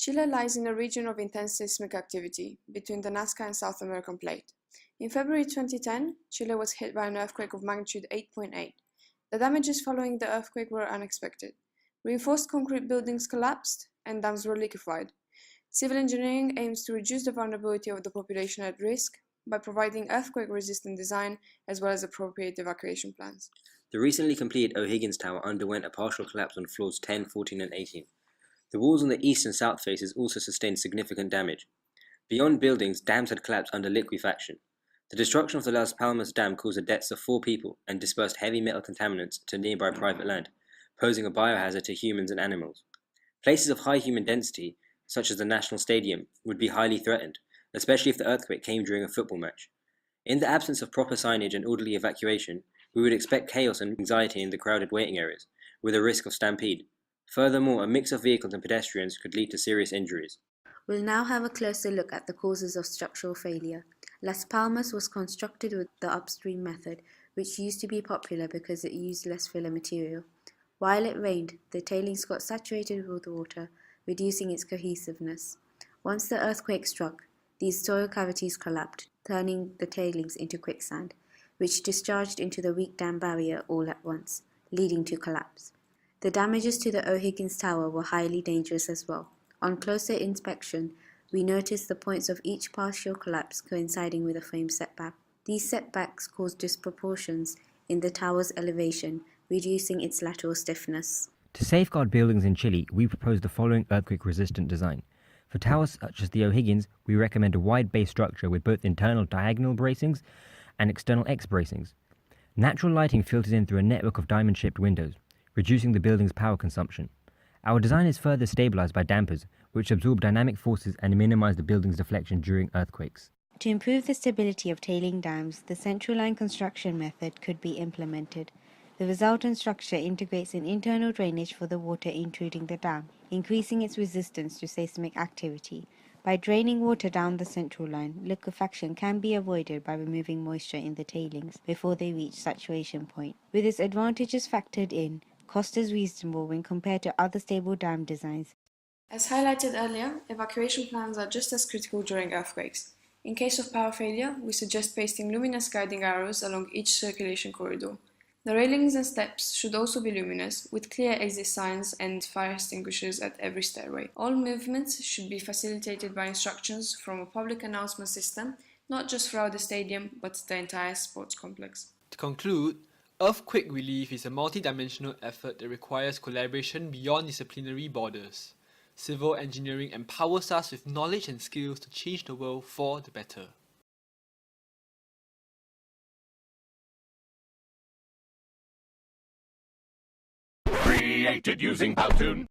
Chile lies in a region of intense seismic activity between the Nazca and South American plate. In February 2010, Chile was hit by an earthquake of magnitude 8.8. The damages following the earthquake were unexpected. Reinforced concrete buildings collapsed and dams were liquefied. Civil engineering aims to reduce the vulnerability of the population at risk by providing earthquake-resistant design as well as appropriate evacuation plans. The recently completed O'Higgins Tower underwent a partial collapse on floors 10, 14 and 18. The walls on the east and south faces also sustained significant damage. Beyond buildings, dams had collapsed under liquefaction. The destruction of the Las Palmas Dam caused the deaths of 4 people and dispersed heavy metal contaminants to nearby private land, posing a biohazard to humans and animals. Places of high human density, such as the National Stadium, would be highly threatened, especially if the earthquake came during a football match. In the absence of proper signage and orderly evacuation, we would expect chaos and anxiety in the crowded waiting areas, with a risk of stampede. Furthermore, a mix of vehicles and pedestrians could lead to serious injuries. We'll now have a closer look at the causes of structural failure. Las Palmas was constructed with the upstream method, which used to be popular because it used less filler material. While it rained, the tailings got saturated with water, reducing its cohesiveness. Once the earthquake struck, these soil cavities collapsed, turning the tailings into quicksand, which discharged into the weak dam barrier all at once, leading to collapse. The damages to the O'Higgins Tower were highly dangerous as well. On closer inspection, we noticed the points of each partial collapse coinciding with a frame setback. These setbacks caused disproportions in the tower's elevation, reducing its lateral stiffness. To safeguard buildings in Chile, we propose the following earthquake-resistant design. For towers such as the O'Higgins, we recommend a wide base structure with both internal diagonal bracings and external X bracings. Natural lighting filters in through a network of diamond-shaped windows, reducing the building's power consumption. Our design is further stabilized by dampers, which absorb dynamic forces and minimize the building's deflection during earthquakes. To improve the stability of tailing dams, the central line construction method could be implemented. The resultant structure integrates an internal drainage for the water intruding the dam, increasing its resistance to seismic activity. By draining water down the central line, liquefaction can be avoided by removing moisture in the tailings before they reach saturation point. With its advantages factored in, cost is reasonable when compared to other stable dam designs. As highlighted earlier, evacuation plans are just as critical during earthquakes. In case of power failure, we suggest pasting luminous guiding arrows along each circulation corridor. The railings and steps should also be luminous, with clear exit signs and fire extinguishers at every stairway. All movements should be facilitated by instructions from a public announcement system, not just throughout the stadium, but the entire sports complex. To conclude, earthquake relief is a multidimensional effort that requires collaboration beyond disciplinary borders. Civil engineering empowers us with knowledge and skills to change the world for the better. Created using Powtoon.